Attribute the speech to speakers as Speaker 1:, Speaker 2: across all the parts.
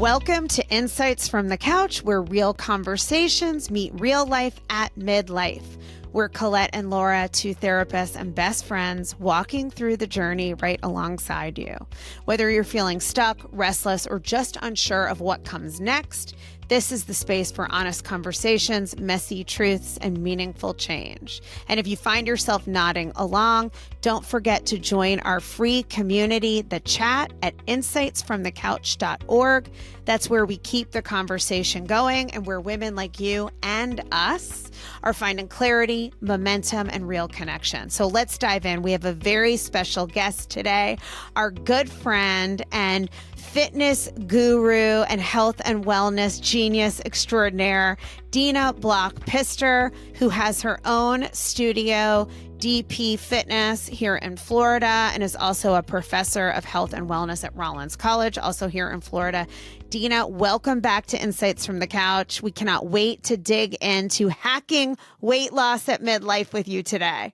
Speaker 1: Welcome to Insights from the Couch, where real conversations meet real life at midlife. We're Colette and Laura, two therapists and best friends, walking through the journey right alongside you. Whether you're feeling stuck, restless, or just unsure of what comes next, this is the space for honest conversations, messy truths, and meaningful change. And if you find yourself nodding along, don't forget to join our free community, The Chat, at insightsfromthecouch.org. That's where we keep the conversation going and where women like you and us are finding clarity, momentum, and real connection. So let's dive in. We have a very special guest today, our good friend and fitness guru and health and wellness genius extraordinaire, Dena Pistor, who has her own studio, DP Fitness, here in Florida, and is also a professor of health and wellness at Rollins College, also here in Florida. Dena, welcome back to Insights from the Couch. We cannot wait to dig into hacking weight loss at midlife with you today.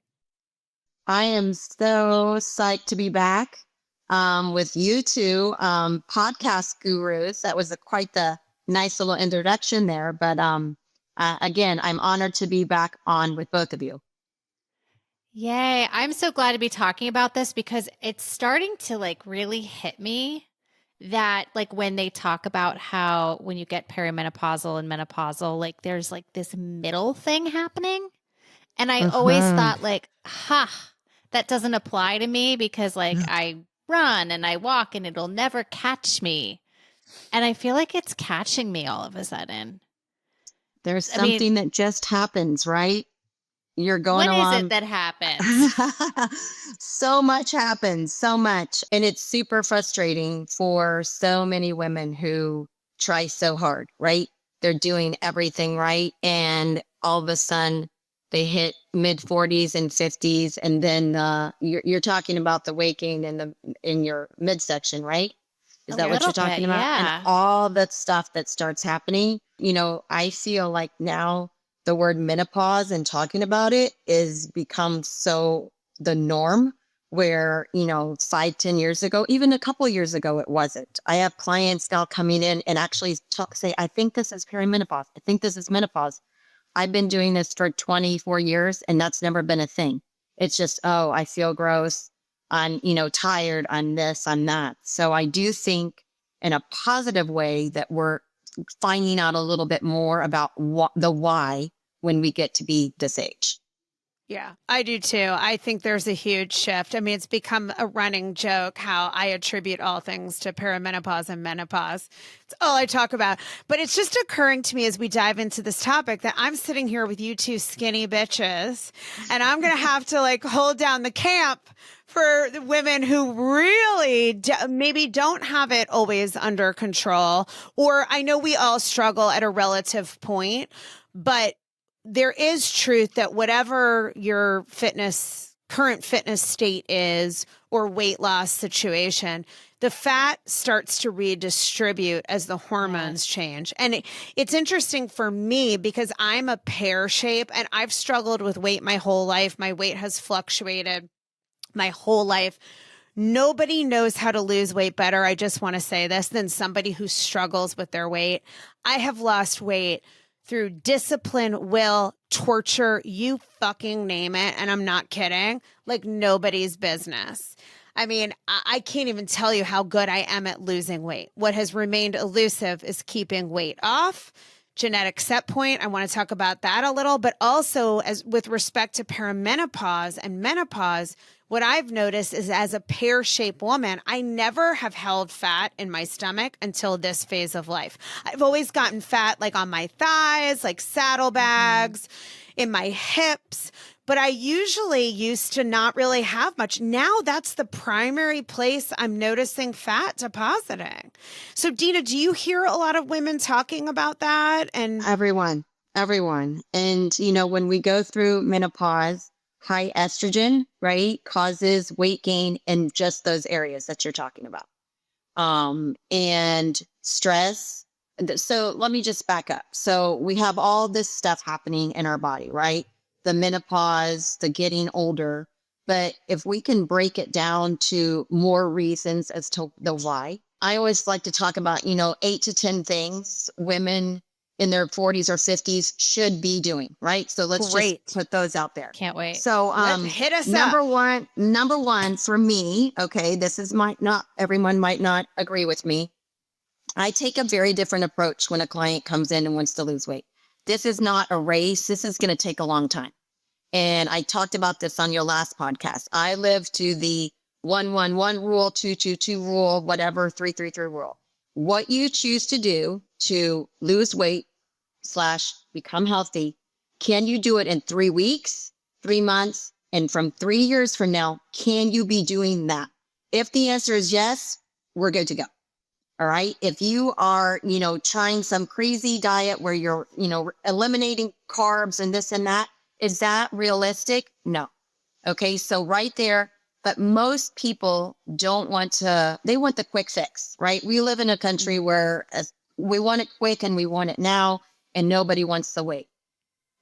Speaker 2: I am so psyched to be back with you two podcast gurus. That was quite the nice little introduction there. But again, I'm honored to be back on with both of you.
Speaker 3: Yay. I'm so glad to be talking about this because it's starting to really hit me that when they talk about how when you get perimenopausal and menopausal, there's this middle thing happening. And I always thought that doesn't apply to me because I run and I walk and it'll never catch me. And I feel like it's catching me all of a sudden.
Speaker 2: There's something that just happens, right? You're going along.
Speaker 3: What is it that happens?
Speaker 2: So much happens, so much. And it's super frustrating for so many women who try so hard, right? They're doing everything right. And all of a sudden they hit mid 40s and 50s. And then you're talking about the weight gain in your midsection, right? Is that what you're talking about?
Speaker 3: Yeah.
Speaker 2: And all that stuff that starts happening. I feel like now the word menopause and talking about it is become so the norm where, 5-10 years ago, even a couple of years ago, it wasn't. I have clients now coming in and actually say, I think this is perimenopause. I think this is menopause. I've been doing this for 24 years and that's never been a thing. It's just, I feel gross. I'm, tired. I'm this, I'm that. So I do think in a positive way that we're finding out a little bit more about the why when we get to be this age.
Speaker 1: Yeah, I do too. I think there's a huge shift. I mean, it's become a running joke how I attribute all things to perimenopause and menopause. It's all I talk about. But it's just occurring to me as we dive into this topic that I'm sitting here with you two skinny bitches, and I'm going to have to hold down the camp for the women who really maybe don't have it always under control. Or I know we all struggle at a relative point, but there is truth that whatever your current fitness state is or weight loss situation, the fat starts to redistribute as the hormones change. And it's interesting for me because I'm a pear shape and I've struggled with weight my whole life. My weight has fluctuated my whole life. Nobody knows how to lose weight better, I just want to say this, than somebody who struggles with their weight. I have lost weight through discipline, will, torture, you fucking name it. And I'm not kidding, like nobody's business. I mean, I can't even tell you how good I am at losing weight. What has remained elusive is keeping weight off. Genetic set point, I want to talk about that a little, but also as with respect to perimenopause and menopause, what I've noticed is as a pear-shaped woman, I never have held fat in my stomach until this phase of life. I've always gotten fat on my thighs, saddlebags, in my hips, but I usually used to not really have much. Now that's the primary place I'm noticing fat depositing. So Dena, do you hear a lot of women talking about that? And
Speaker 2: everyone. And, when we go through menopause, high estrogen, right, causes weight gain in just those areas that you're talking about. And stress. So let me just back up. So we have all this stuff happening in our body, right? The menopause, the getting older. But if we can break it down to more reasons as to the why, I always like to talk about, 8 to 10 things women in their 40s or 50s should be doing, right? So let's
Speaker 1: Great.
Speaker 2: just put those out there.
Speaker 3: Can't wait.
Speaker 2: So
Speaker 1: Hit us
Speaker 2: number
Speaker 1: up.
Speaker 2: one for me, okay, everyone might not agree with me. I take a very different approach when a client comes in and wants to lose weight. This is not a race. This is going to take a long time. And I talked about this on your last podcast. I live to the 1-1-1 rule, 2-2-2 rule, whatever, 3-3-3 rule. What you choose to do to lose weight / become healthy, can you do it in 3 weeks, 3 months, and from 3 years from now, can you be doing that? If the answer is yes, we're good to go. All right. If you are, trying some crazy diet where you're, eliminating carbs and this and that, is that realistic? No. Okay. So right there, but most people they want the quick fix, right? We live in a country where we want it quick and we want it now, and nobody wants to wait.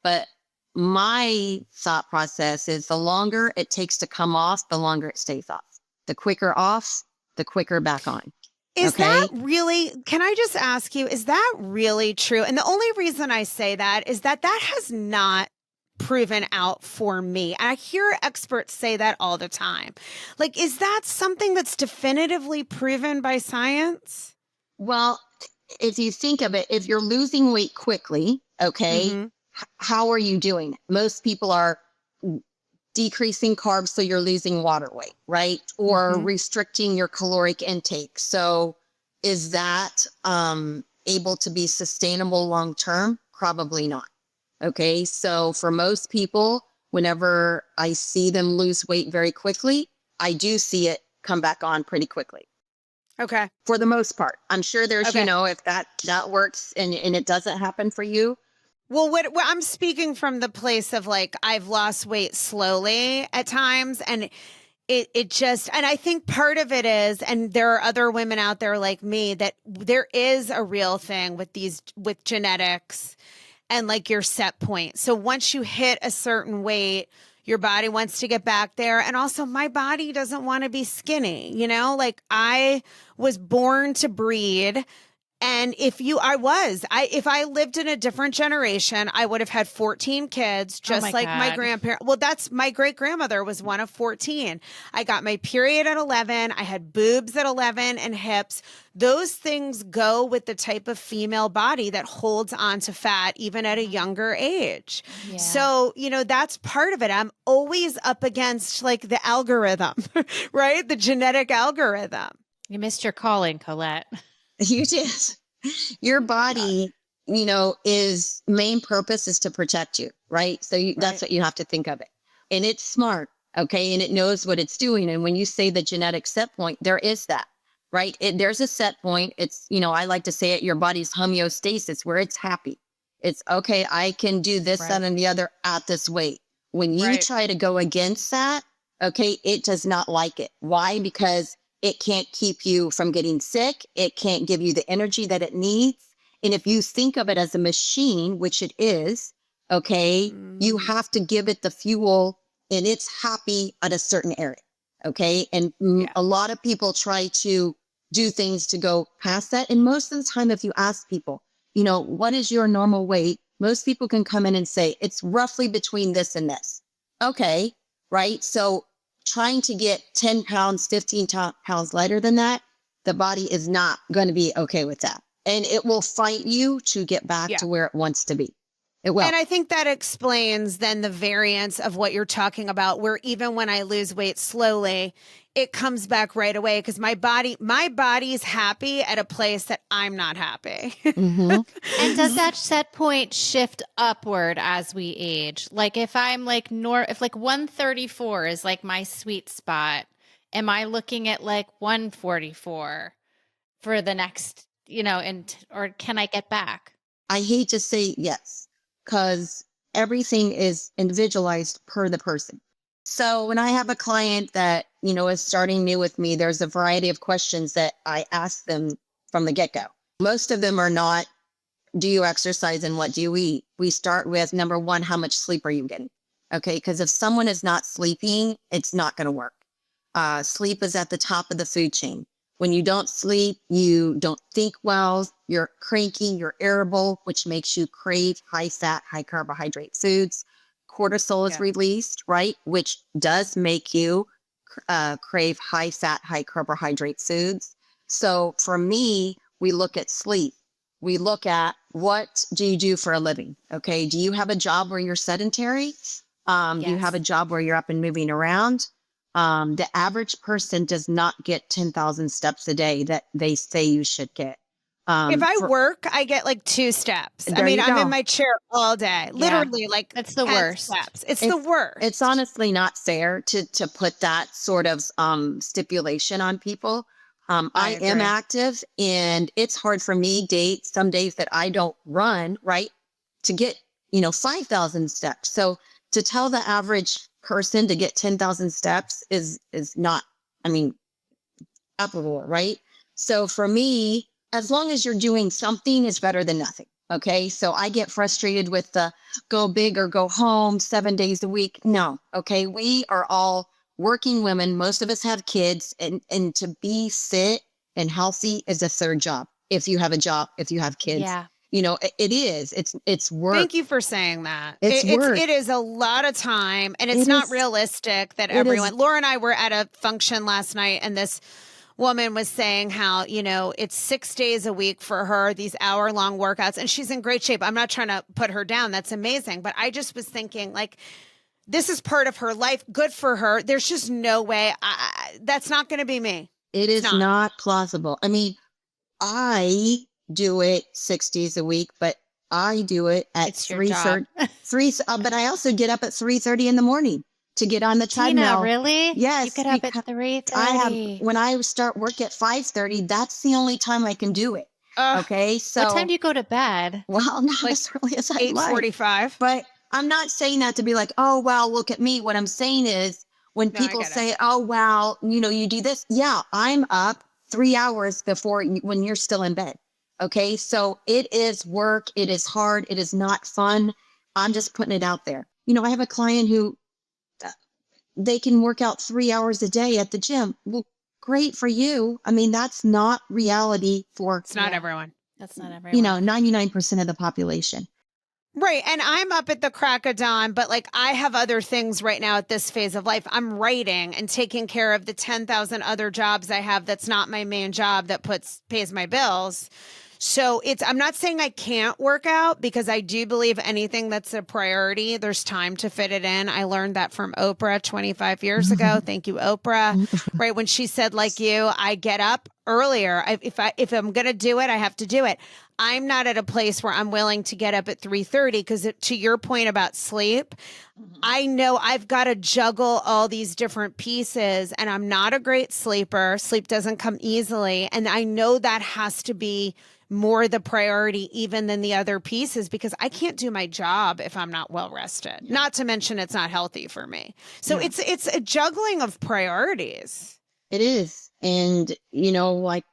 Speaker 2: But my thought process is the longer it takes to come off, the longer it stays off. The quicker off, the quicker back on.
Speaker 1: Is
Speaker 2: Okay.
Speaker 1: that really, can I just ask you, is that really true? And the only reason I say that is that has not proven out for me. I hear experts say that all the time. Like, is that something that's definitively proven by science?
Speaker 2: Well, if you think of it, if you're losing weight quickly, okay,
Speaker 1: Mhm.
Speaker 2: how are you doing? Most people are decreasing carbs, so you're losing water weight, right? Or restricting your caloric intake. So is that able to be sustainable long term? Probably not. Okay. So for most people, whenever I see them lose weight very quickly, I do see it come back on pretty quickly.
Speaker 1: Okay.
Speaker 2: For the most part. I'm sure there's,
Speaker 1: Okay.
Speaker 2: if that works and it doesn't happen for you.
Speaker 1: Well, what I'm speaking from the place of like, I've lost weight slowly at times, and it just, and I think part of it is, and there are other women out there like me, that there is a real thing with genetics and like your set point. So once you hit a certain weight, your body wants to get back there. And also my body doesn't want to be skinny, like I was born to breed. And if I lived in a different generation, I would have had 14 kids, just like my grandparents. Well, that's my great grandmother was one of 14. I got my period at 11. I had boobs at 11 and hips. Those things go with the type of female body that holds on to fat even at a younger age.
Speaker 3: Yeah.
Speaker 1: So, that's part of it. I'm always up against like the algorithm, right? The genetic algorithm.
Speaker 3: You missed your calling, Colette.
Speaker 2: You did. Your body, is main purpose is to protect you, right? So that's what you have to think of it. And it's smart, okay? And it knows what it's doing. And when you say the genetic set point, there is that, right? There's a set point. It's, I like to say it, your body's homeostasis, where it's happy. It's okay, I can do this, that, and the other at this weight. When you try to go against that, okay, it does not like it. Why? Because it can't keep you from getting sick. It can't give you the energy that it needs. And if you think of it as a machine, which it is, okay, you have to give it the fuel and it's happy at a certain area. Okay. And a lot of people try to do things to go past that. And most of the time, if you ask people, what is your normal weight? Most people can come in and say, it's roughly between this and this. Okay. Right. So trying to get 10 pounds, 15 pounds lighter than that, the body is not going to be okay with that. And it will fight you to get back to where it wants to be. It will.
Speaker 1: And I think that explains then the variance of what you're talking about, where even when I lose weight slowly, it comes back right away because my body's happy at a place that I'm not happy.
Speaker 3: And does that set point shift upward as we age? Like if I'm like if like 134 is like my sweet spot, am I looking at like 144 for the next, or can I get back?
Speaker 2: I hate to say yes, because everything is individualized per the person. So when I have a client that, is starting new with me, there's a variety of questions that I ask them from the get-go. Most of them are not, do you exercise and what do you eat? We start with number one, how much sleep are you getting? Okay. Because if someone is not sleeping, it's not going to work. Sleep is at the top of the food chain. When you don't sleep, you don't think well, you're cranky, you're irritable, which makes you crave high fat, high carbohydrate foods. Cortisol is
Speaker 1: Yeah.
Speaker 2: released, right? Which does make you crave high fat, high carbohydrate foods. So for me, we look at sleep. We look at what do you do for a living? Okay. Do you have a job where you're sedentary? Do you have a
Speaker 3: Yes.
Speaker 2: job where you're up and moving around? The average person does not get 10,000 steps a day that they say you should get.
Speaker 1: If I
Speaker 2: For
Speaker 1: work, I get like 2 steps. I
Speaker 2: There
Speaker 1: mean,
Speaker 2: you
Speaker 1: I'm in
Speaker 2: go.
Speaker 1: my chair all day,
Speaker 3: Yeah.
Speaker 1: literally like
Speaker 3: That's the
Speaker 1: 10
Speaker 3: worst.
Speaker 1: steps. It's the
Speaker 2: It's
Speaker 1: worst.
Speaker 2: honestly not fair to put that sort of stipulation on people.
Speaker 1: I
Speaker 2: I am
Speaker 1: agree.
Speaker 2: active, and it's hard for me some days that I don't run, right, to get 5,000 steps. So to tell the average person to get 10,000 steps is not, I mean, applicable, right? So for me, as long as you're doing something, it's better than nothing. Okay. So I get frustrated with the go big or go home 7 days a week. No. Okay. We are all working women. Most of us have kids, and to be fit and healthy is a third job. If you have a job, if you have kids,
Speaker 3: Yeah.
Speaker 2: it is, it's work.
Speaker 1: Thank you for saying that.
Speaker 2: It's work.
Speaker 1: It is a lot of time, and it's
Speaker 2: It
Speaker 1: not
Speaker 2: is,
Speaker 1: realistic that
Speaker 2: it is.
Speaker 1: everyone. Laura and I were at a function last night, and this woman was saying how, it's 6 days a week for her, these hour-long workouts, and she's in great shape. I'm not trying to put her down. That's amazing. But I just was thinking, like, this is part of her life. Good for her. There's just no way. That's not going to be me.
Speaker 2: It
Speaker 1: It's
Speaker 2: is
Speaker 1: not.
Speaker 2: not plausible. I mean, I do it 6 days a week, but I do it at
Speaker 3: It's your job.
Speaker 2: 3:30, but I also get up at 3:30 in the morning to get on the
Speaker 3: Dena,
Speaker 2: treadmill.
Speaker 3: really? You
Speaker 2: Yes,
Speaker 3: get up at
Speaker 2: because
Speaker 3: $3:30.
Speaker 2: when I start work at 5:30, that's the only time I can do it.
Speaker 1: Uh,
Speaker 2: Okay.
Speaker 3: What time
Speaker 2: So,
Speaker 3: do you go to bed?
Speaker 2: well, not
Speaker 1: like
Speaker 2: as early as I'd like.
Speaker 1: 8:45.
Speaker 2: But I'm not saying that to be like, oh, wow, look at me. What I'm saying is when
Speaker 1: No, I
Speaker 2: people
Speaker 1: get it.
Speaker 2: say, oh, wow, you do this. Yeah, I'm up 3 hours before when you're still in bed. Okay. So it is work. It is hard. It is not fun. I'm just putting it out there. I have a client who they can work out 3 hours a day at the gym. Well, great for you. I mean, that's not reality for,
Speaker 1: It's not
Speaker 3: Yeah.
Speaker 1: everyone.
Speaker 3: That's not everyone.
Speaker 2: 99% of the population.
Speaker 1: Right. And I'm up at the crack of dawn, but like I have other things right now at this phase of life. I'm writing and taking care of the 10,000 other jobs I have. That's not my main job that pays my bills. So I'm not saying I can't work out, because I do believe anything that's a priority, there's time to fit it in. I learned that from Oprah 25 years ago. Thank you, Oprah. Right. When she said, like you, I get up earlier. If I'm going to do it, I have to do it. I'm not at a place where I'm willing to get up at 3:30, because to your point about sleep, I know I've got to juggle all these different pieces, and I'm not a great sleeper. Sleep doesn't come easily. And I know that has to be more the priority even than the other pieces, because I can't do my job if I'm not well rested.
Speaker 2: Yeah.
Speaker 1: Not to mention it's not healthy for me. So
Speaker 2: Yeah.
Speaker 1: it's a juggling of priorities.
Speaker 2: It is. And, like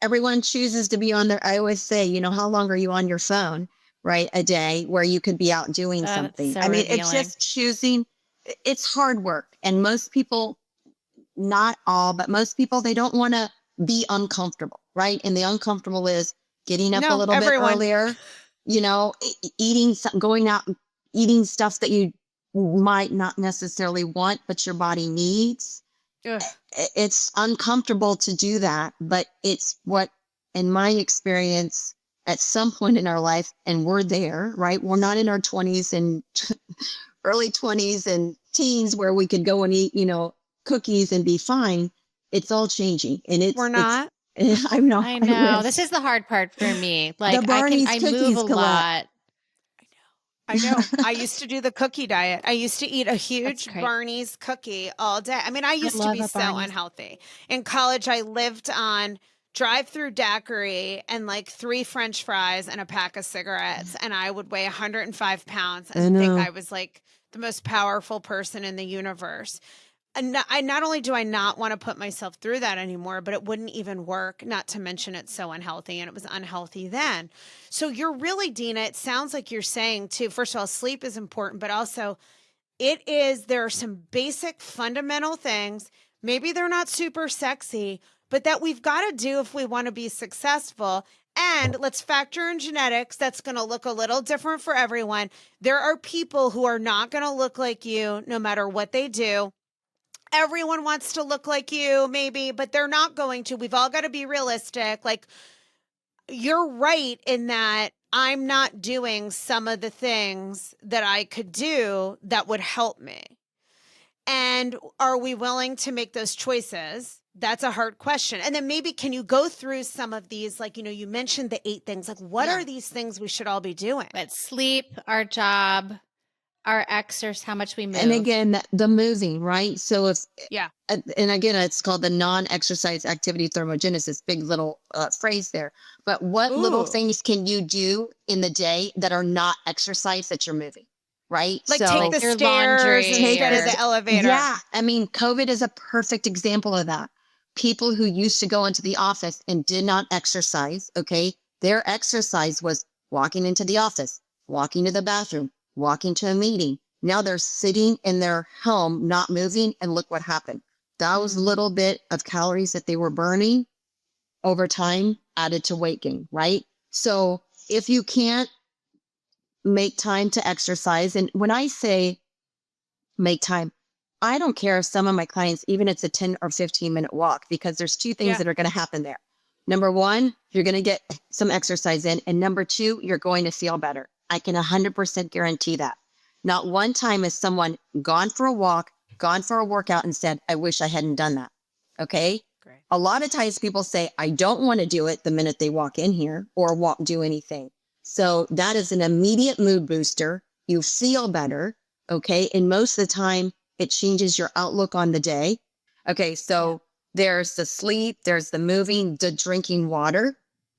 Speaker 2: everyone chooses to be on their, I always say, how long are you on your phone, right? A day where you could be out doing
Speaker 3: That's
Speaker 2: something.
Speaker 3: so
Speaker 2: I mean, it's
Speaker 3: revealing.
Speaker 2: just choosing. It's hard work. And most people, not all, but most people, they don't want to be uncomfortable, right? And the uncomfortable is getting up a
Speaker 1: No,
Speaker 2: little bit
Speaker 1: everyone.
Speaker 2: earlier, eating, going out, and eating stuff that you might not necessarily want, but your body needs.
Speaker 1: Ugh.
Speaker 2: It's uncomfortable to do that, but it's what, in my experience, at some point in our life, and we're there, right? We're not in our 20s and early 20s and teens where we could go and eat, cookies and be fine. It's all changing. And
Speaker 1: We're not.
Speaker 2: I know,
Speaker 3: I
Speaker 2: I
Speaker 3: know.
Speaker 2: wish.
Speaker 3: This is the hard part for me.
Speaker 2: The
Speaker 3: Like
Speaker 2: Barney's
Speaker 3: I move a
Speaker 2: cookies, Colette.
Speaker 3: lot.
Speaker 1: I know. I used to do the cookie diet. I used to eat a
Speaker 3: That's
Speaker 1: huge
Speaker 3: great.
Speaker 1: Barney's cookie all day. I mean, I used to
Speaker 3: love
Speaker 1: be
Speaker 3: a
Speaker 1: so
Speaker 3: Barney's.
Speaker 1: unhealthy. In college, I lived on drive-through daiquiri and like 3 French fries and a pack of cigarettes. And I would weigh 105 pounds
Speaker 2: I
Speaker 1: and think
Speaker 2: know.
Speaker 1: I was like the most powerful person in the universe. And not only do I not want to put myself through that anymore, but it wouldn't even work, not to mention it's so unhealthy, and it was unhealthy then. So you're really, Dena, it sounds like you're saying too, first of all, sleep is important, but also there are some basic fundamental things. Maybe they're not super sexy, but that we've got to do if we want to be successful. And let's factor in genetics. That's going to look a little different for everyone. There are people who are not going to look like you no matter what they do. Everyone wants to look like you, maybe, but they're not going to. We've all got to be realistic. Like, you're right in that I'm not doing some of the things that I could do that would help me. And are we willing to make those choices? That's a hard question. And then maybe can you go through some of these, like, you mentioned the 8 things. Like, what are these things we should all be doing?
Speaker 3: But sleep, our job, our exercise, how much we move.
Speaker 2: And again, the moving, right? So if,
Speaker 1: Yeah.
Speaker 2: and again, it's called the non-exercise activity thermogenesis, big little phrase there. But what little things can you do in the day that are not exercise that you're moving, right?
Speaker 1: Like
Speaker 2: so,
Speaker 1: take the
Speaker 3: your
Speaker 1: stairs
Speaker 3: laundry
Speaker 1: instead of
Speaker 3: or-
Speaker 1: the elevator.
Speaker 2: Yeah. I mean, COVID is a perfect example of that. People who used to go into the office and did not exercise, okay, their exercise was walking into the office, walking to the bathroom, walking to a meeting. Now they're sitting in their home, not moving, and look what happened. Those little bit of calories that they were burning over time added to weight gain, right? So if you can't make time to exercise, and when I say make time, I don't care if some of my clients, even it's a 10 or 15-minute walk, because there's 2 things that are going to happen there. Number 1, you're going to get some exercise in. And number 2, you're going to feel better. I can 100% guarantee that. Not one time has someone gone for a walk, gone for a workout and said, I wish I hadn't done that. Okay.
Speaker 1: Great.
Speaker 2: A lot of times people say, I don't want to do it the minute they walk in here or do anything. So that is an immediate mood booster. You feel better. Okay. And most of the time it changes your outlook on the day. Okay. So there's the sleep, there's the moving, the drinking water.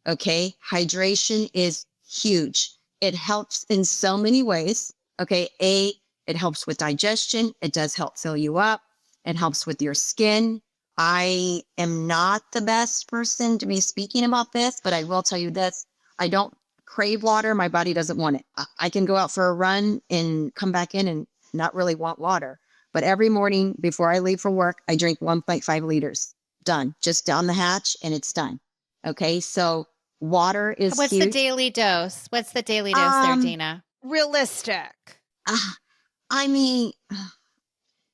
Speaker 2: Okay. Hydration is huge. It helps in so many ways. Okay. It helps with digestion. It does help fill you up. It helps with your skin. I am not the best person to be speaking about this, but I will tell you this. I don't crave water. My body doesn't want it. I can go out for a run and come back in and not really want water. But every morning before I leave for work, I drink 1.5 liters. Done. Just down the hatch and it's done. Okay. So water is
Speaker 3: What's
Speaker 2: huge.
Speaker 3: the daily dose? What's the daily dose there, Dena?
Speaker 1: Realistic.
Speaker 2: I mean,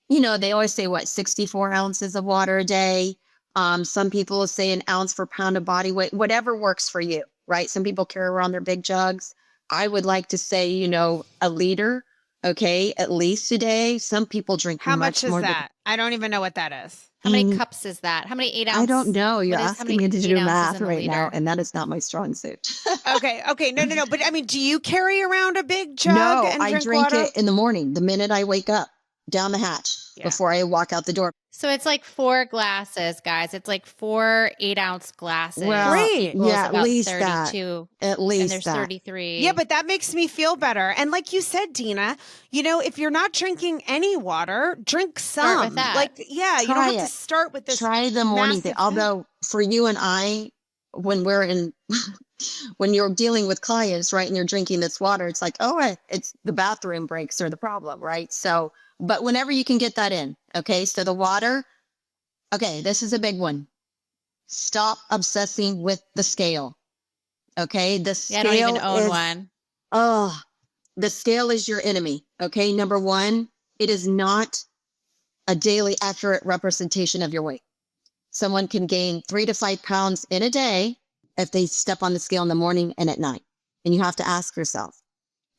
Speaker 2: they always say 64 ounces of water a day. Some people will say an ounce per pound of body weight, whatever works for you, right? Some people carry around their big jugs. I would like to say, a liter, okay, at least a day. Some people drink
Speaker 1: How much is
Speaker 2: more
Speaker 1: that? I don't even know what that is.
Speaker 3: How many cups is that? How many 8 ounce?
Speaker 2: I don't know. You're
Speaker 3: how
Speaker 2: asking
Speaker 3: many
Speaker 2: me to
Speaker 3: 8
Speaker 2: do
Speaker 3: ounces
Speaker 2: math
Speaker 3: in a
Speaker 2: right now,
Speaker 3: liter?
Speaker 2: and that is not my strong suit.
Speaker 1: Okay. No. But I mean, do you carry around a big jug
Speaker 2: No,
Speaker 1: and
Speaker 2: I drink
Speaker 1: water?
Speaker 2: it in the morning, the minute I wake up, down the hatch, before I walk out the door.
Speaker 3: So it's like 4 glasses, guys. It's like 4 8-ounce glasses.
Speaker 2: Well,
Speaker 3: equals
Speaker 2: yeah, at
Speaker 3: about
Speaker 2: least
Speaker 3: 32.
Speaker 2: that. At least
Speaker 3: And there's
Speaker 2: that.
Speaker 3: 33.
Speaker 1: Yeah, but that makes me feel better. And like you said, Dena, if you're not drinking any water, drink some.
Speaker 3: Start with that.
Speaker 1: Like, yeah, you don't
Speaker 2: Try
Speaker 1: have to
Speaker 2: it.
Speaker 1: start with this.
Speaker 2: Try the morning thing.
Speaker 1: massive thing.
Speaker 2: Although for you and I, when we're in, when you're dealing with clients, right, and you're drinking this water, it's like, it's the bathroom breaks are the problem, right? So, but whenever you can get that in, okay? So the water, okay, this is a big one. Stop obsessing with the scale, okay? The scale
Speaker 3: I don't even own one.
Speaker 2: Oh, the scale is your enemy, okay? Number 1, it is not a daily accurate representation of your weight. Someone can gain 3 to 5 pounds in a day if they step on the scale in the morning and at night. And you have to ask yourself,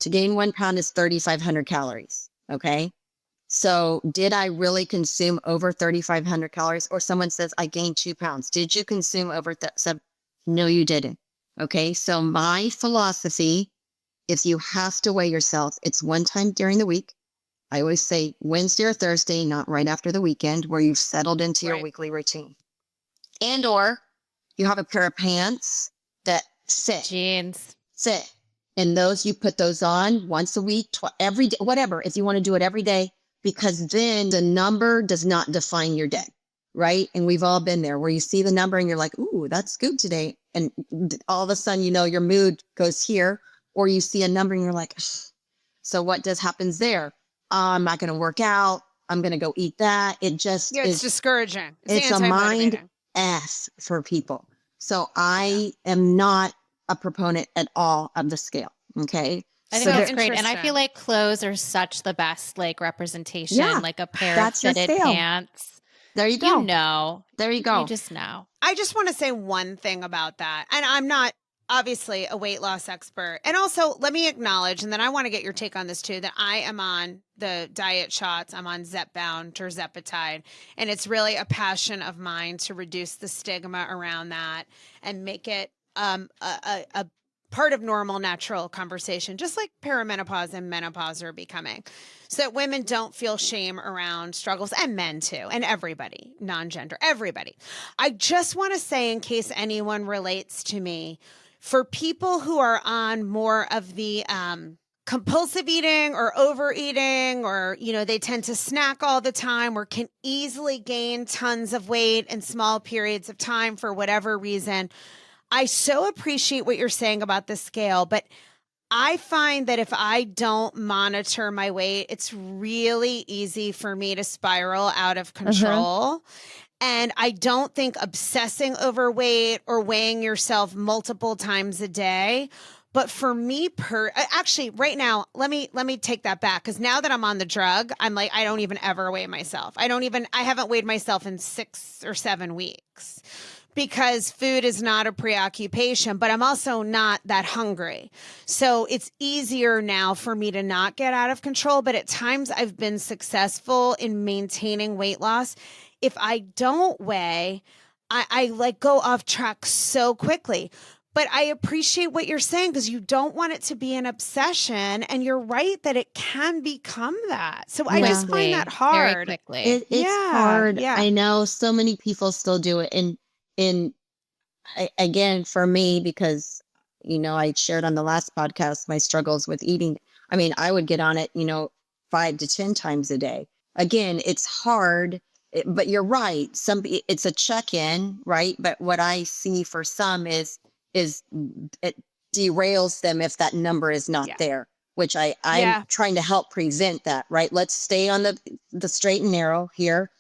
Speaker 2: to gain 1 pound is 3,500 calories. Okay. So did I really consume over 3,500 calories? Or someone says, I gained 2 pounds. Did you consume over No, you didn't. Okay. So my philosophy, if you have to weigh yourself, it's one time during the week. I always say Wednesday or Thursday, not right after the weekend, where you've settled into your weekly routine. And or you have a pair of pants that sit. And those, you put those on once a week, every day, whatever, if you want to do it every day, because then the number does not define your day, right? And we've all been there where you see the number and you're like, ooh, that's good today. And all of a sudden, your mood goes here, or you see a number and you're like, ugh. So what happens there? I'm not going to work out. I'm going to go eat that. It just
Speaker 1: Yeah, it's
Speaker 2: is,
Speaker 1: discouraging. It's
Speaker 2: it's a mind
Speaker 1: anti-motivating.
Speaker 2: ass for people. So I am not a proponent at all of the scale. Okay.
Speaker 3: I
Speaker 2: So
Speaker 3: think
Speaker 1: So
Speaker 3: that's
Speaker 2: there,
Speaker 3: great. And I feel
Speaker 1: interesting.
Speaker 3: like clothes are such the best like representation,
Speaker 2: yeah,
Speaker 3: like a pair of
Speaker 2: that's your
Speaker 3: fitted
Speaker 2: scale.
Speaker 3: pants.
Speaker 2: There you
Speaker 3: You
Speaker 2: go.
Speaker 3: know,
Speaker 2: There you
Speaker 3: you
Speaker 2: go.
Speaker 3: just know.
Speaker 1: I just want to say one thing about that. And I'm not obviously a weight loss expert. And also, let me acknowledge, and then I want to get your take on this too, that I am on the diet shots. I'm on Zepbound or Zepatide. And it's really a passion of mine to reduce the stigma around that and make it a part of normal, natural conversation, just like perimenopause and menopause are becoming, so that women don't feel shame around struggles, and men too, and everybody, non-gender, everybody. I just want to say, in case anyone relates to me, for people who are on more of the compulsive eating or overeating, or, they tend to snack all the time or can easily gain tons of weight in small periods of time for whatever reason, I so appreciate what you're saying about the scale, but I find that if I don't monitor my weight, it's really easy for me to spiral out of control. And I don't think obsessing over weight or weighing yourself multiple times a day. But for me, actually, right now, let me take that back, because now that I'm on the drug, I'm like, I don't even ever weigh myself. I haven't weighed myself in 6 or 7 weeks, because food is not a preoccupation, but I'm also not that hungry. So it's easier now for me to not get out of control. But at times I've been successful in maintaining weight loss. If I don't weigh, I like go off track so quickly. But I appreciate what you're saying, because you don't want it to be an obsession. And you're right that it can become that. So I just find that
Speaker 3: Very
Speaker 1: hard.
Speaker 3: quickly.
Speaker 2: It's
Speaker 1: Yeah.
Speaker 2: hard.
Speaker 1: Yeah.
Speaker 2: I know so many people still do it. And again, for me, because, I shared on the last podcast my struggles with eating. I mean, I would get on it, 5 to 10 times a day. Again, it's hard, but you're right. It's a check-in, right? But what I see for some is it derails them if that number is not
Speaker 1: Yeah.
Speaker 2: there, which I'm
Speaker 1: Yeah.
Speaker 2: trying to help prevent that, right? Let's stay on the straight and narrow here,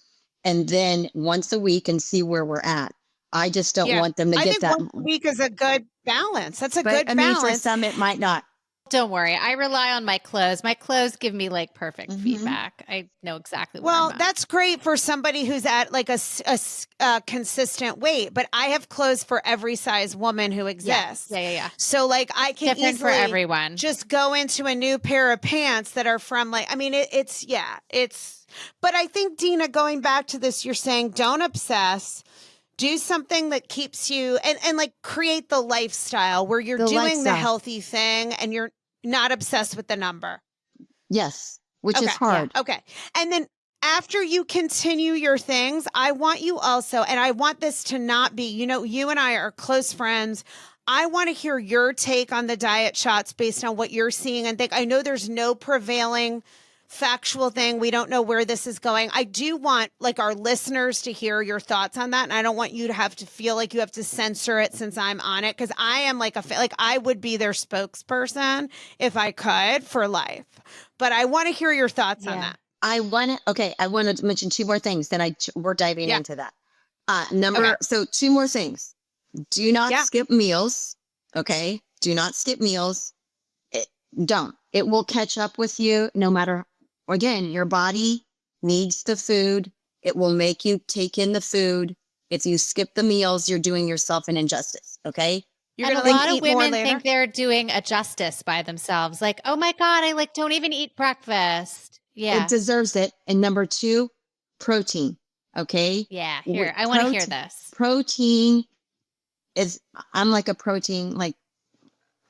Speaker 2: and then once a week and see where we're at. I just don't
Speaker 1: Yeah.
Speaker 2: want them to
Speaker 1: I
Speaker 2: get
Speaker 1: think
Speaker 2: that.
Speaker 1: once a week is a good balance. That's a
Speaker 2: But I
Speaker 1: good
Speaker 2: mean, for
Speaker 1: balance.
Speaker 2: some, it might not.
Speaker 3: Don't worry. I rely on my clothes. My clothes give me like perfect
Speaker 2: Mhm.
Speaker 3: feedback. I know exactly where
Speaker 1: Well,
Speaker 3: I'm at.
Speaker 1: that's great for somebody who's at like a consistent weight, but I have clothes for every size woman who exists.
Speaker 3: Yeah.
Speaker 1: So like I can
Speaker 3: Different for
Speaker 1: easily
Speaker 3: everyone.
Speaker 1: just go into a new pair of pants that are from like, I mean, but I think, Dena, going back to this, you're saying don't obsess. Do something that keeps you and like create the lifestyle where you're
Speaker 2: The
Speaker 1: doing the
Speaker 2: lifestyle.
Speaker 1: healthy thing and you're not obsessed with the number.
Speaker 2: Yes, which
Speaker 1: Okay.
Speaker 2: is hard.
Speaker 1: Okay. And then after you continue your things, I want you also, and I want this to not be, you and I are close friends. I want to hear your take on the diet shots based on what you're seeing and think. I know there's no prevailing factual thing. We don't know where this is going. I do want like our listeners to hear your thoughts on that. And I don't want you to have to feel like you have to censor it since I'm on it. Cause I am like I would be their spokesperson if I could for life, but I want to hear your thoughts on that.
Speaker 2: I want to mention two more things. Then we're diving
Speaker 1: Yeah.
Speaker 2: into that.
Speaker 1: Okay.
Speaker 2: So two more things. Do not
Speaker 1: Yeah.
Speaker 2: skip meals. Okay. Do not skip meals. Don't. It will catch up with you no matter, again, your body needs the food. It will make you take in the food. If you skip the meals, you're doing yourself an injustice. Okay.
Speaker 1: You're
Speaker 3: And a
Speaker 1: going to
Speaker 3: lot of
Speaker 1: eat more
Speaker 3: women
Speaker 1: later.
Speaker 3: think they're doing a justice by themselves. Like, oh my God, I like don't even eat breakfast. Yeah.
Speaker 2: It deserves it. And number two, protein. Okay.
Speaker 3: Yeah. Here, I want to hear this.
Speaker 2: Protein I'm like a protein, like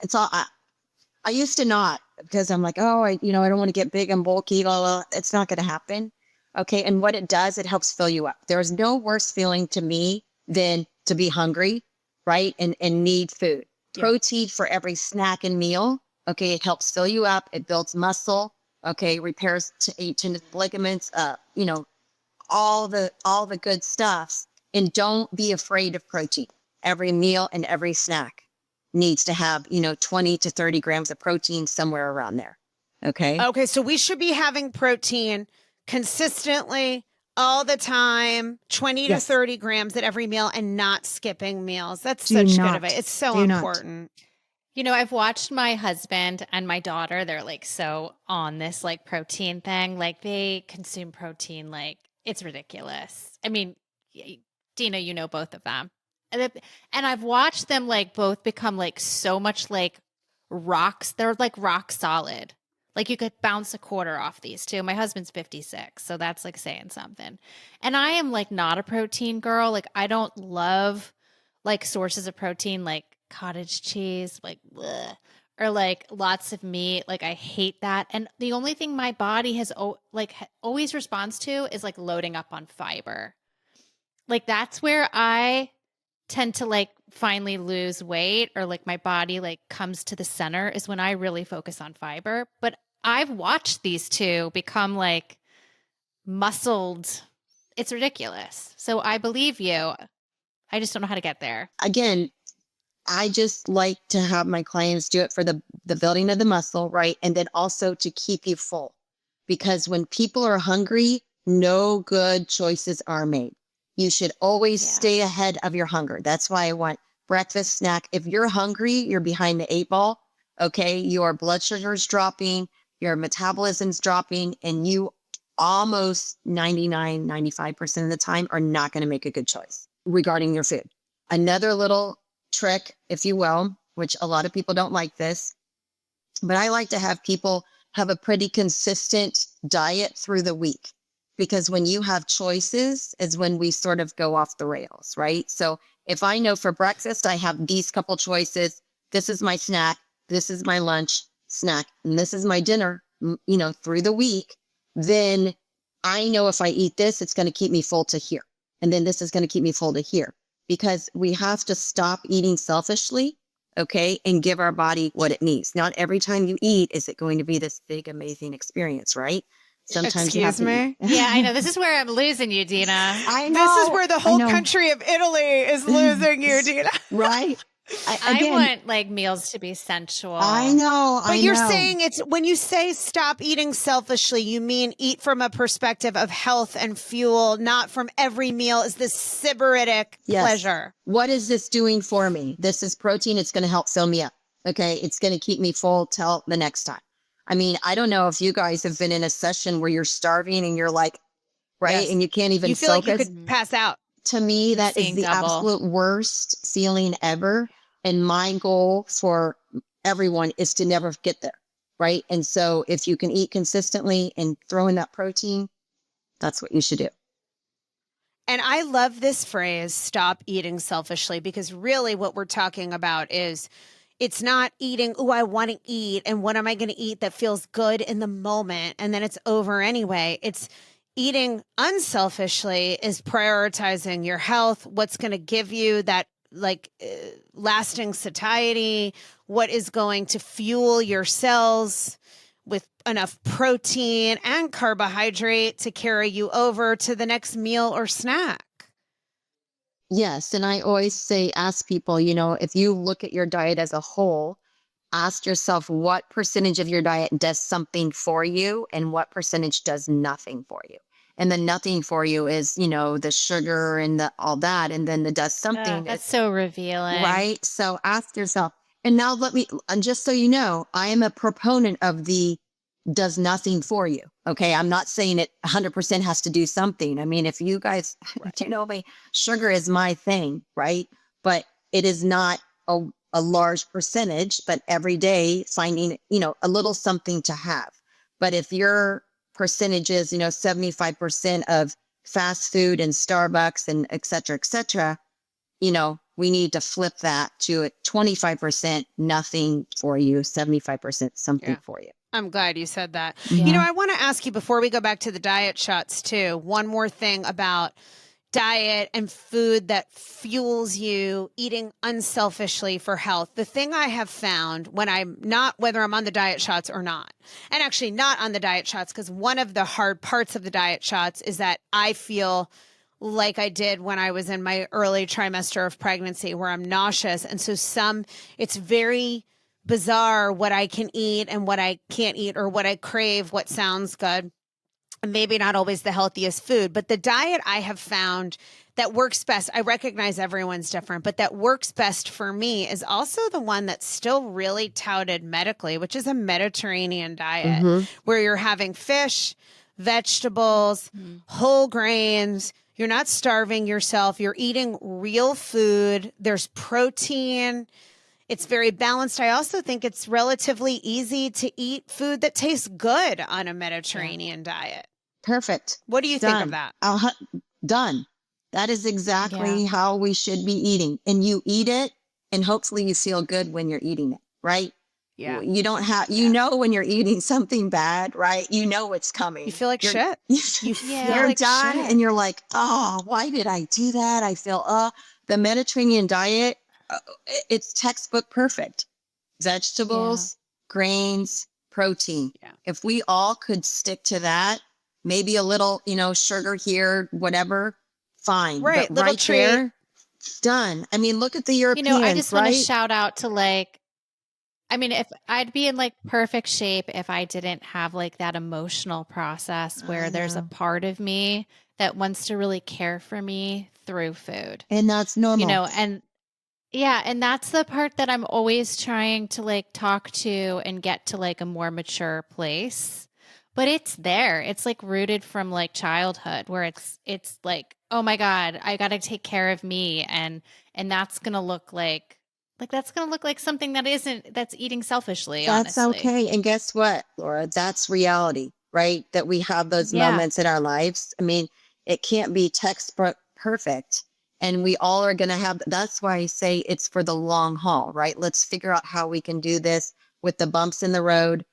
Speaker 2: it's all, I used to not, because I'm like, oh, I don't want to get big and bulky. Blah, blah. It's not going to happen. Okay. And what it does, it helps fill you up. There's no worse feeling to me than to be hungry, right? And need food.
Speaker 1: Yeah.
Speaker 2: Protein for every snack and meal. Okay. It helps fill you up. It builds muscle. Okay. Repairs tendons, ligaments, all the good stuff. And don't be afraid of protein. Every meal and every snack needs to have, 20 to 30 grams of protein, somewhere around there. Okay.
Speaker 1: Okay, so we should be having protein consistently all the time, 20 to
Speaker 2: Yes.
Speaker 1: 30 grams at every meal and not skipping meals. That's
Speaker 2: Do
Speaker 1: such good
Speaker 2: not.
Speaker 1: advice. It's so
Speaker 2: Do not.
Speaker 1: important.
Speaker 3: You know, I've watched my husband and my daughter, they're like so on this like protein thing. Like they consume protein like it's ridiculous. I mean, Dena, you know both of them. And I've watched them like both become like so much like rocks. They're like rock solid. Like you could bounce a quarter off these two. My husband's 56, so that's like saying something. And I am like not a protein girl. Like I don't love like sources of protein like cottage cheese, like bleh, or like lots of meat. Like I hate that. And the only thing my body has always responds to is like loading up on fiber. Like that's where I tend to like finally lose weight or like my body like comes to the center is when I really focus on fiber. But I've watched these two become like muscled. It's ridiculous. So I believe you. I just don't know how to get there.
Speaker 2: Again, I just like to have my clients do it for the building of the muscle, right? And then also to keep you full. Because when people are hungry, no good choices are made. You should always stay ahead of your hunger. That's why I want breakfast, snack. If you're hungry, you're behind the 8 ball. Okay. Your blood sugar is dropping, your metabolism's dropping, and you almost 95% of the time are not going to make a good choice regarding your food. Another little trick, if you will, which a lot of people don't like this, but I like to have people have a pretty consistent diet through the week, because when you have choices is when we sort of go off the rails, right? So if I know for breakfast, I have these couple choices, this is my snack, this is my lunch snack, and this is my dinner, through the week, then I know if I eat this, it's going to keep me full to here. And then this is going to keep me full to here, because we have to stop eating selfishly. Okay. And give our body what it needs. Not every time you eat is it going to be this big, amazing experience, right? Sometimes you have
Speaker 1: Excuse
Speaker 2: to
Speaker 1: me?
Speaker 3: Yeah, I know. This is where I'm losing you, Dena.
Speaker 2: I know.
Speaker 1: This is where the
Speaker 2: I
Speaker 1: whole
Speaker 2: know.
Speaker 1: country of Italy is losing you, Dena.
Speaker 2: Right.
Speaker 3: I want like meals to be sensual.
Speaker 2: I know.
Speaker 1: But you're saying it's when you say stop eating selfishly, you mean eat from a perspective of health and fuel, not from every meal is this sybaritic pleasure.
Speaker 2: What is this doing for me? This is protein. It's going to help fill me up. Okay. It's going to keep me full till the next time. I mean, I don't know if you guys have been in a session where you're starving and you're like, right.
Speaker 1: Yes.
Speaker 2: And you can't even
Speaker 1: You feel
Speaker 2: focus.
Speaker 1: like you could pass out.
Speaker 2: To me, that is
Speaker 3: Seeing
Speaker 2: the
Speaker 3: double.
Speaker 2: absolute worst feeling ever. And my goal for everyone is to never get there. Right. And so if you can eat consistently and throw in that protein, that's what you should do.
Speaker 1: And I love this phrase, stop eating selfishly, because really what we're talking about is it's not eating, oh, I want to eat. And what am I going to eat that feels good in the moment? And then it's over anyway. It's eating unselfishly is prioritizing your health, what's going to give you that lasting satiety, what is going to fuel your cells with enough protein and carbohydrate to carry you over to the next meal or snack.
Speaker 2: Yes. And I always say, ask people, if you look at your diet as a whole, ask yourself what percentage of your diet does something for you and what percentage does nothing for you. And the nothing for you is, the sugar and all that. And then the does something.
Speaker 3: That's so revealing.
Speaker 2: Right. So ask yourself. And now and just so you know, I am a proponent of the does nothing for you. Okay. I'm not saying it 100% has to do something. I mean, if you guys, me, sugar is my thing, right? But it is not a large percentage, but every day finding, a little something to have. But if your percentage is, 75% of fast food and Starbucks and et cetera, we need to flip that to a 25% nothing for you, 75% something for you.
Speaker 1: I'm glad you said that.
Speaker 2: Yeah.
Speaker 1: I want to ask you before we go back to the diet shots too, one more thing about diet and food that fuels you eating unselfishly for health. The thing I have found when whether I'm on the diet shots or not, and actually not on the diet shots, because one of the hard parts of the diet shots is that I feel like I did when I was in my early trimester of pregnancy where I'm nauseous. And so it's very bizarre what I can eat and what I can't eat, or what I crave, what sounds good. Maybe not always the healthiest food, but the diet I have found that works best. I recognize everyone's different, but that works best for me is also the one that's still really touted medically, which is a Mediterranean diet where you're having fish, vegetables, whole grains. You're not starving yourself. You're eating real food. There's protein. It's very balanced. I also think it's relatively easy to eat food that tastes good on a Mediterranean diet.
Speaker 2: Perfect.
Speaker 1: What do you think of that?
Speaker 2: Done. That is exactly how we should be eating. And you eat it, and hopefully you feel good when you're eating it, right?
Speaker 1: Yeah.
Speaker 2: You don't have, you know, when you're eating something bad, right? You know what's coming.
Speaker 1: You feel like shit. You feel
Speaker 2: You're
Speaker 1: like
Speaker 2: done,
Speaker 1: shit.
Speaker 2: and you're like, oh, why did I do that? I feel, the Mediterranean diet, it's textbook perfect. Vegetables, grains, protein.
Speaker 1: Yeah.
Speaker 2: If we all could stick to that, maybe a little, you know, sugar here, whatever, fine.
Speaker 1: Right,
Speaker 2: But
Speaker 1: little
Speaker 2: right
Speaker 1: treat.
Speaker 2: there, done. I mean, look at the Europeans,
Speaker 3: I just want to
Speaker 2: right?
Speaker 3: shout out to like, I mean, if I'd be in like perfect shape if I didn't have like that emotional process where there's a part of me that wants to really care for me through food,
Speaker 2: And that's normal.
Speaker 3: and yeah, and that's the part that I'm always trying to like talk to and get to like a more mature place. But it's there. It's like rooted from like childhood where it's like, oh my God, I got to take care of me, and that's going to look like that's going to look like something that's eating selfishly,
Speaker 2: That's
Speaker 3: honestly.
Speaker 2: okay. And guess what, Laura? That's reality, right? That we have those moments in our lives. I mean, it can't be textbook perfect. And we all are going to have, that's why I say it's for the long haul, right? Let's figure out how we can do this with the bumps in the road.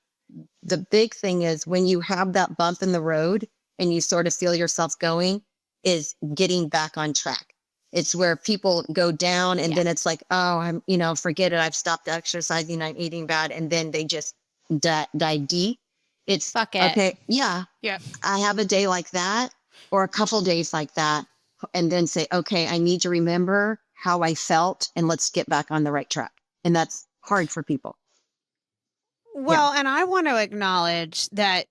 Speaker 2: The big thing is when you have that bump in the road and you sort of feel yourself going, is getting back on track. It's where people go down and then it's like, oh, I'm, you know, forget it. I've stopped exercising. I'm eating bad. And then they just die deep. It's
Speaker 3: Fuck it.
Speaker 2: okay. Yeah.
Speaker 1: Yeah.
Speaker 2: I have a day like that or a couple days like that. And then say, okay, I need to remember how I felt and let's get back on the right track. And that's hard for people.
Speaker 1: Well, and I want to acknowledge that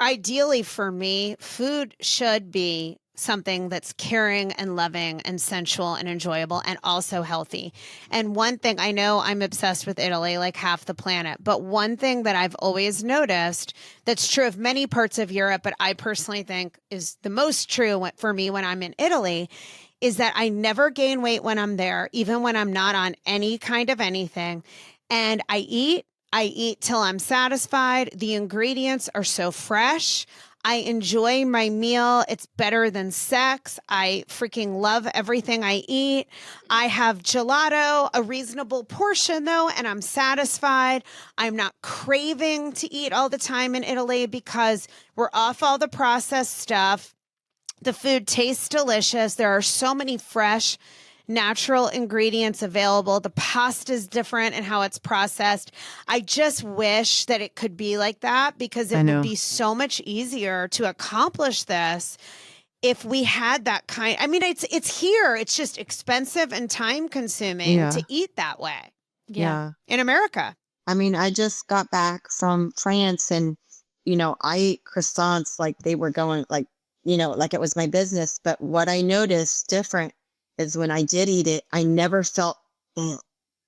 Speaker 1: ideally for me, food should be something that's caring and loving and sensual and enjoyable and also healthy. And one thing, I know I'm obsessed with Italy like half the planet, but one thing that I've always noticed that's true of many parts of Europe, but I personally think is the most true for me when I'm in Italy, is that I never gain weight when I'm there, even when I'm not on any kind of anything. And I eat till I'm satisfied. The ingredients are so fresh. I enjoy my meal. It's better than sex. I freaking love everything I eat. I have gelato, a reasonable portion though, and I'm satisfied. I'm not craving to eat all the time in Italy because we're off all the processed stuff. The food tastes delicious. There are so many fresh, natural ingredients available. The pasta's different in how it's processed. I just wish that it could be like that because it would be so much easier to accomplish this if we had that kind. I mean, it's here. It's just expensive and time consuming to eat that way.
Speaker 2: Yeah.
Speaker 1: In America.
Speaker 2: I mean, I just got back from France and, you know, I ate croissants like they were going like, you know, like it was my business. But what I noticed different is when I did eat it, I never felt,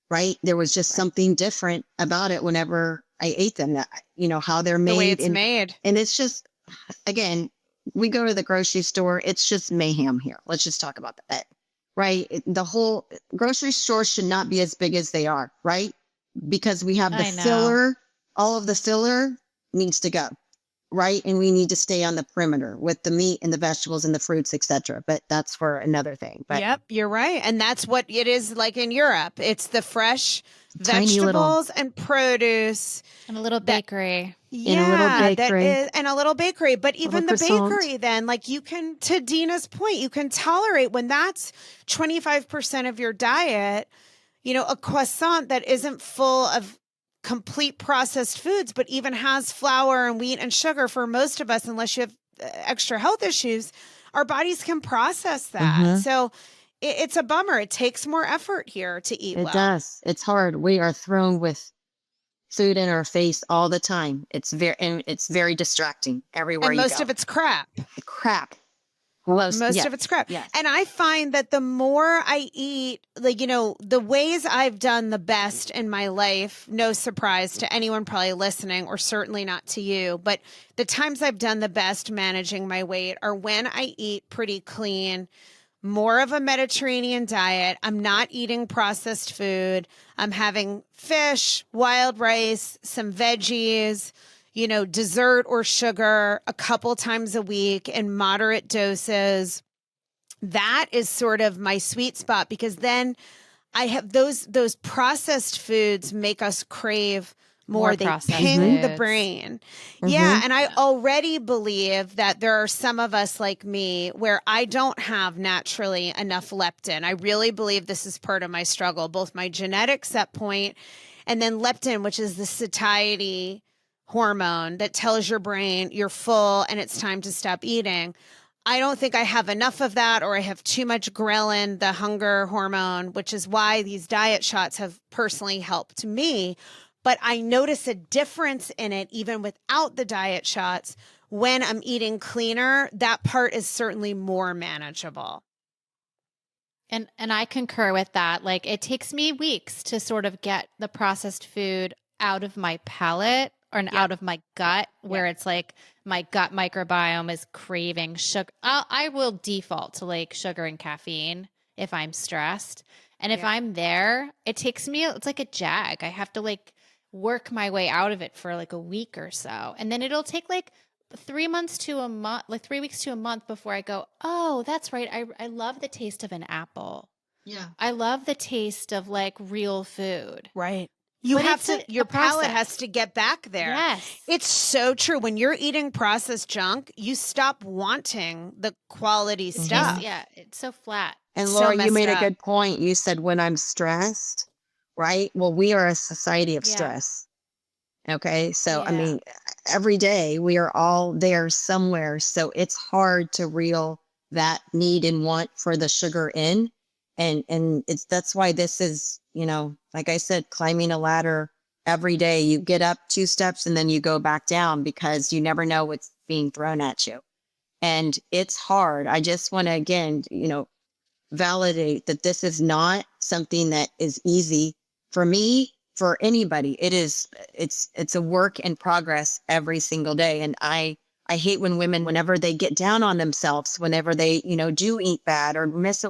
Speaker 2: right? There was just something different about it whenever I ate them, that, you know, how they're made.
Speaker 1: The way it's made.
Speaker 2: And it's just, again, we go to the grocery store. It's just mayhem here. Let's just talk about that, right? The whole grocery store should not be as big as they are, right? Because we have the filler, all of the filler needs to go, right? And we need to stay on the perimeter with the meat and the vegetables and the fruits, etc. But that's for another thing. But
Speaker 1: yep, you're right. And that's what it is like in Europe. It's the fresh
Speaker 2: tiny
Speaker 1: vegetables and produce.
Speaker 3: And a little bakery.
Speaker 1: Yeah,
Speaker 2: a little bakery.
Speaker 1: that is, and a little bakery. But even the
Speaker 2: croissant.
Speaker 1: bakery, then, like you can, to Dena's point, you can tolerate when that's 25% of your diet, you know, a croissant that isn't full of complete processed foods, but even has flour and wheat and sugar for most of us, unless you have extra health issues, our bodies can process that. So it's a bummer. It takes more effort here to eat well.
Speaker 2: It does. It's hard. We are thrown with food in our face all the time. It's very distracting everywhere
Speaker 1: And
Speaker 2: you
Speaker 1: most
Speaker 2: go.
Speaker 1: of it's crap.
Speaker 2: Crap.
Speaker 1: Most of it's
Speaker 2: Yes,
Speaker 1: crap.
Speaker 2: yes.
Speaker 1: And I find that the more I eat, like, the ways I've done the best in my life, no surprise to anyone probably listening, or certainly not to you, but the times I've done the best managing my weight are when I eat pretty clean, more of a Mediterranean diet. I'm not eating processed food. I'm having fish, wild rice, some veggies, dessert or sugar a couple times a week in moderate doses. That is sort of my sweet spot, because then I have those processed foods make us crave more.
Speaker 3: More
Speaker 1: They
Speaker 3: processed
Speaker 1: ping the
Speaker 3: foods.
Speaker 1: brain. Yeah.
Speaker 2: Mm-hmm.
Speaker 1: And I already believe that there are some of us like me where I don't have naturally enough leptin. I really believe this is part of my struggle, both my genetic set point and then leptin, which is the satiety hormone that tells your brain you're full and it's time to stop eating. I don't think I have enough of that, or I have too much ghrelin, the hunger hormone, which is why these diet shots have personally helped me. But I notice a difference in it even without the diet shots. When I'm eating cleaner, that part is certainly more manageable.
Speaker 3: And I concur with that. Like, it takes me weeks to sort of get the processed food out of my palate or out of my gut, where it's like my gut microbiome is craving sugar. I will default to like sugar and caffeine if I'm stressed. And if I'm there, it takes me, it's like a jag. I have to like work my way out of it for like a week or so. And then it'll take like 3 months to a month, like 3 weeks to a month before I go, oh, that's right. I love the taste of an apple.
Speaker 2: Yeah.
Speaker 3: I love the taste of like real food.
Speaker 1: Right. You
Speaker 3: But
Speaker 1: have
Speaker 3: it's
Speaker 1: to, your
Speaker 3: a
Speaker 1: palate
Speaker 3: process.
Speaker 1: has to get back there.
Speaker 3: Yes.
Speaker 1: It's so true. When you're eating processed junk, you stop wanting the quality stuff.
Speaker 3: Yeah, it's so flat.
Speaker 2: And
Speaker 1: So
Speaker 2: Laura, you
Speaker 1: messed
Speaker 2: made a
Speaker 1: up.
Speaker 2: good point. You said when I'm stressed, right? Well, we are a society of
Speaker 3: Yeah.
Speaker 2: stress. Okay. So, I
Speaker 3: Yeah.
Speaker 2: mean, every day we are all there somewhere. So it's hard to reel that need and want for the sugar in. And that's why this is, like I said, climbing a ladder every day. You get up 2 steps and then you go back down because you never know what's being thrown at you. And it's hard. I just want to, again, validate that this is not something that is easy for me, for anybody. It's a work in progress every single day. And I hate when women, whenever they get down on themselves, whenever they, do eat bad or miss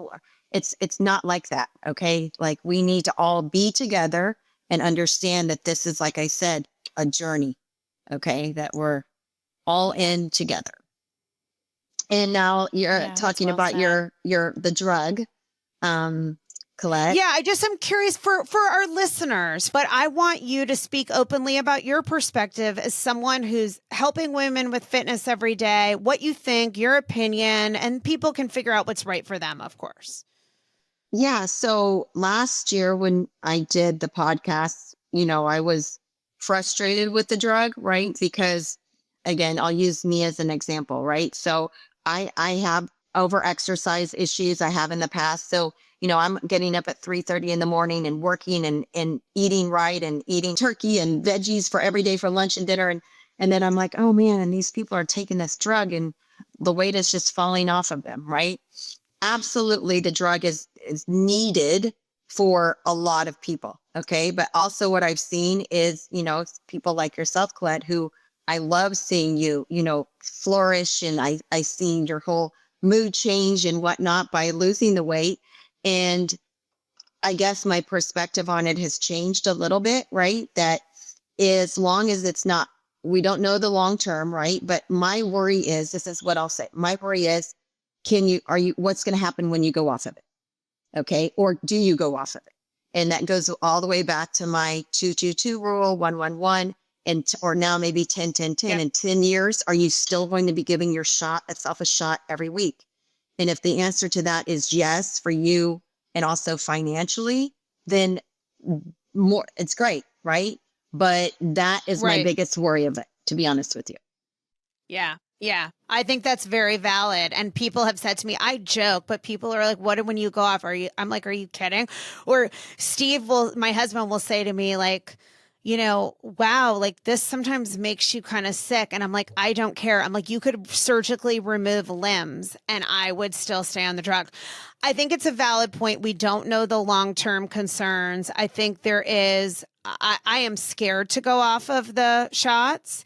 Speaker 2: it's not like that. Okay. Like, we need to all be together and understand that this is, like I said, a journey. Okay. That we're all in together. And now you're
Speaker 3: Yeah, that's
Speaker 2: talking
Speaker 3: well
Speaker 2: about
Speaker 3: said.
Speaker 2: the drug, Colette.
Speaker 1: Yeah, I'm curious for our listeners, but I want you to speak openly about your perspective as someone who's helping women with fitness every day, what you think, your opinion, and people can figure out what's right for them, of course.
Speaker 2: Yeah. So last year when I did the podcast, I was frustrated with the drug, right? Because again, I'll use me as an example, right? So I have over exercise issues I have in the past. So, I'm getting up at 3:30 in the morning and working and eating right and eating turkey and veggies for every day for lunch and dinner. And then I'm like, oh man, and these people are taking this drug and the weight is just falling off of them, right? Absolutely, the drug is needed for a lot of people. Okay. But also what I've seen is, people like yourself, Colette, who I love seeing you, flourish. And I seen your whole mood change and whatnot by losing the weight. And I guess my perspective on it has changed a little bit, right? That as long as it's not, we don't know the long term, right? But my worry is, this is what I'll say. My worry is, what's going to happen when you go off of it? Okay. Or do you go off of it? And that goes all the way back to my 222 rule, 111, or now maybe 10-10-10.
Speaker 1: Yep.
Speaker 2: In 10 years, are you still going to be giving yourself a shot every week? And if the answer to that is yes for you and also financially, then more, it's great. Right. But that is my
Speaker 1: Right.
Speaker 2: biggest worry of it, to be honest with you.
Speaker 1: Yeah. Yeah. I think that's very valid. And people have said to me, I joke, but people are like, what when you go off? I'm like, are you kidding? Or my husband will say to me, like, wow, like this sometimes makes you kind of sick. And I'm like, I don't care. I'm like, you could surgically remove limbs and I would still stay on the drug. I think it's a valid point. We don't know the long-term concerns. I think I am scared to go off of the shots.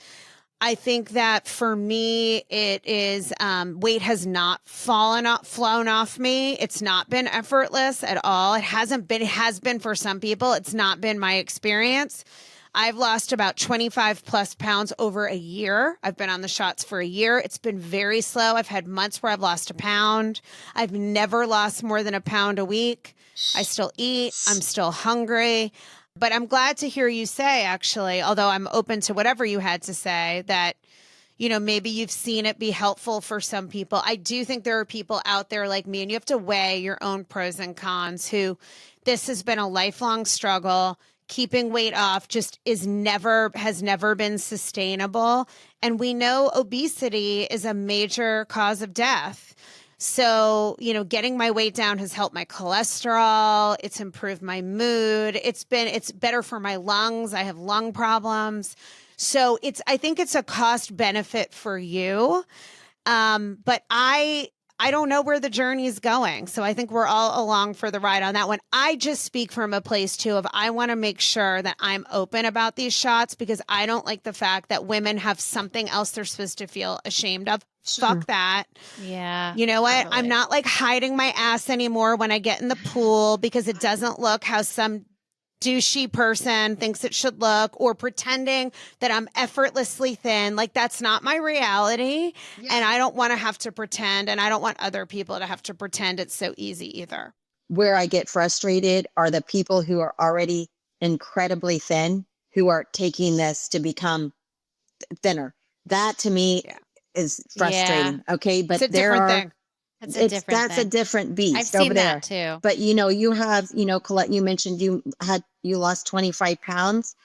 Speaker 1: I think that for me, it is weight has not flown off me. It's not been effortless at all. It hasn't been. It has been for some people. It's not been my experience. I've lost about 25 plus pounds over a year. I've been on the shots for a year. It's been very slow. I've had months where I've lost a pound. I've never lost more than a pound a week. I still eat. I'm still hungry. But I'm glad to hear you say, actually, although I'm open to whatever you had to say, that, maybe you've seen it be helpful for some people. I do think there are people out there like me, and you have to weigh your own pros and cons, who this has been a lifelong struggle. Keeping weight off just has never been sustainable. And we know obesity is a major cause of death. So, getting my weight down has helped my cholesterol. It's improved my mood. It's better for my lungs. I have lung problems. So I think it's a cost benefit for you. But I don't know where the journey is going. So I think we're all along for the ride on that one. I just speak from a place too of I want to make sure that I'm open about these shots, because I don't like the fact that women have something else they're supposed to feel ashamed of.
Speaker 2: Sure.
Speaker 1: Fuck that.
Speaker 3: Yeah.
Speaker 1: You know what?
Speaker 3: Totally.
Speaker 1: I'm not like hiding my ass anymore when I get in the pool because it doesn't look how some douchey person thinks it should look, or pretending that I'm effortlessly thin. Like, that's not my reality. Yeah. And I don't want to have to pretend, and I don't want other people to have to pretend it's so easy either.
Speaker 2: Where I get frustrated are the people who are already incredibly thin, who are taking this to become thinner. That to me is frustrating. Yeah. Okay. But
Speaker 1: it's a different thing.
Speaker 2: That's a different beast.
Speaker 3: I've seen
Speaker 2: over there.
Speaker 3: That too.
Speaker 2: But you have, Colette, you mentioned you lost 25 pounds,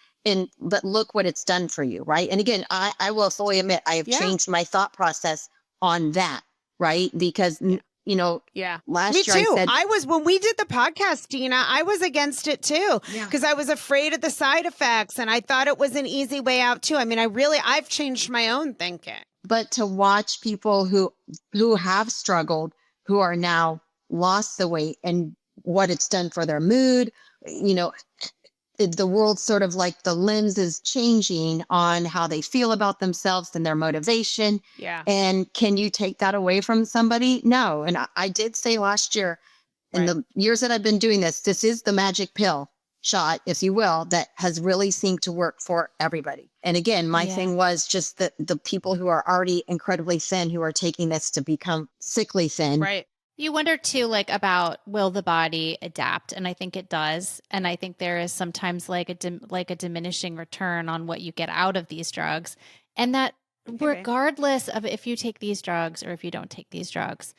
Speaker 2: but look what it's done for you. Right. And again, I will fully admit I have changed my thought process on that. Right. Because, last
Speaker 1: Me
Speaker 2: year
Speaker 1: too. When we did the podcast, Dena, I was against it too, because I was afraid of the side effects, and I thought it was an easy way out too. I mean, I've changed my own thinking.
Speaker 2: But to watch people who have struggled, who are now lost the weight, and what it's done for their mood, the world sort of like the lens is changing on how they feel about themselves and their motivation.
Speaker 1: Yeah.
Speaker 2: And can you take that away from somebody? No. And I did say last year, in the years that I've been doing this is the magic pill shot, if you will, that has really seemed to work for everybody. And again, my thing was just the people who are already incredibly thin, who are taking this to become sickly thin.
Speaker 1: Right.
Speaker 3: You wonder too, like, about will the body adapt? And I think it does. And I think there is sometimes like a diminishing return on what you get out of these drugs. And that regardless of if you take these drugs or if you don't take these drugs,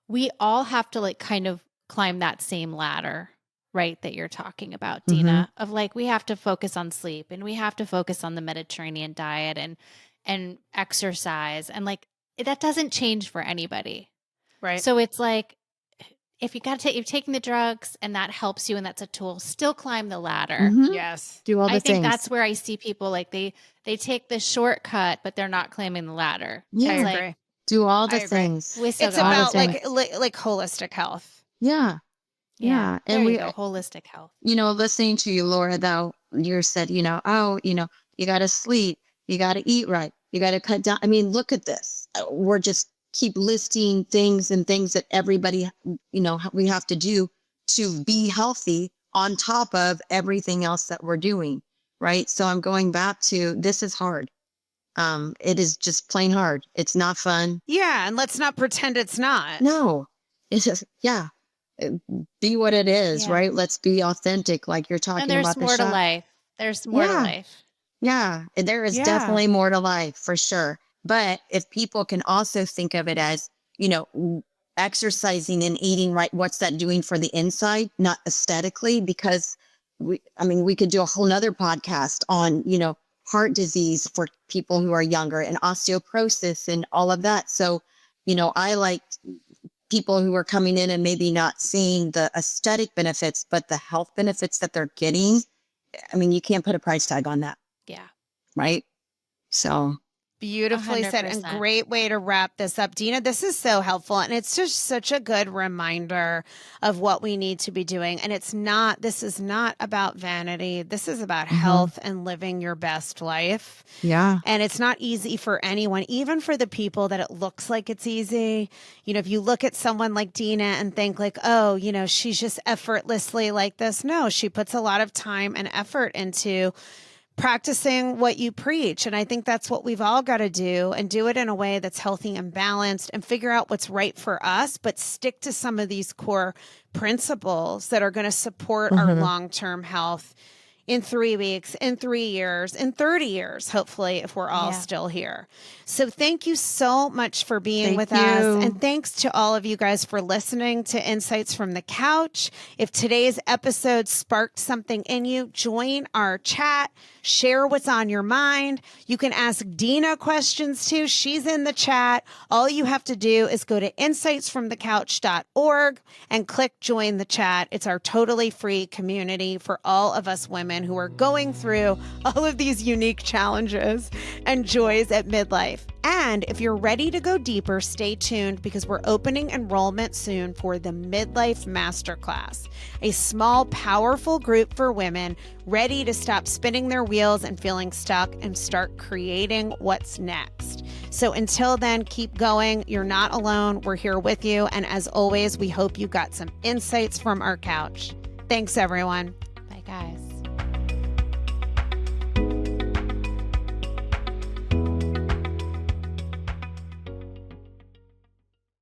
Speaker 3: we all have to like kind of climb that same ladder, right, that you're talking about, Dena, of like, we have to focus on sleep, and we have to focus on the Mediterranean diet and exercise. And like, that doesn't change for anybody.
Speaker 1: Right.
Speaker 3: So it's like, if you're taking the drugs and that helps you and that's a tool, still climb the ladder.
Speaker 1: Yes.
Speaker 2: Do all the things.
Speaker 3: I think that's where I see people like they take the shortcut, but they're not climbing the ladder.
Speaker 2: Yeah.
Speaker 1: I
Speaker 3: It's
Speaker 1: agree.
Speaker 3: like,
Speaker 2: do all the things.
Speaker 3: we still
Speaker 1: It's
Speaker 3: got all
Speaker 1: about
Speaker 3: the things.
Speaker 1: like holistic health.
Speaker 2: Yeah. Yeah.
Speaker 3: There
Speaker 2: And
Speaker 3: you go, holistic health.
Speaker 2: Listening to you, Laura, though, you said, you got to sleep, you got to eat right, you got to cut down. I mean, look at this. We're just keep listing things that everybody, we have to do to be healthy on top of everything else that we're doing. Right. So I'm going back to, this is hard. It is just plain hard. It's not fun.
Speaker 1: Yeah. And let's not pretend it's not.
Speaker 2: No, it's just, be what it is, right? Let's be authentic, like you're talking about.
Speaker 3: And there's more to life. There's more to life.
Speaker 2: Yeah, there is definitely more to life for sure. But if people can also think of it as, exercising and eating right, what's that doing for the inside, not aesthetically? Because we could do a whole nother podcast on, heart disease for people who are younger, and osteoporosis and all of that. So, I like people who are coming in and maybe not seeing the aesthetic benefits, but the health benefits that they're getting. I mean, you can't put a price tag on that,
Speaker 3: Yeah.
Speaker 2: right? So
Speaker 1: Beautifully said, and
Speaker 3: 100%.
Speaker 1: great way to wrap this up. Dena, this is so helpful. And it's just such a good reminder of what we need to be doing. And this is not about vanity. This is about health and living your best life.
Speaker 2: yeah.
Speaker 1: And it's not easy for anyone, even for the people that it looks like it's easy. You know, if you look at someone like Dena and think like, oh, you know, she's just effortlessly like this. No, she puts a lot of time and effort into practicing what you preach. And I think that's what we've all got to do, and do it in a way that's healthy and balanced, and figure out what's right for us, but stick to some of these core principles that are going to support our long-term health in 3 weeks, in 3 years, in 30 years, hopefully, if we're all still here. So thank you so much for being with us. And thanks to all of you guys for listening to Insights from the Couch. If today's episode sparked something in you, join our chat, share what's on your mind. You can ask Dena questions too. She's in the chat. All you have to do is go to insightsfromthecouch.org and click join the chat. It's our totally free community for all of us women who are going through all of these unique challenges and joys at midlife. And if you're ready to go deeper, stay tuned, because we're opening enrollment soon for the Midlife Masterclass, a small, powerful group for women ready to stop spinning their wheels and feeling stuck and start creating what's next. So until then, keep going. You're not alone. We're here with you. And as always, we hope you got some insights from our couch. Thanks, everyone.
Speaker 3: Bye, guys.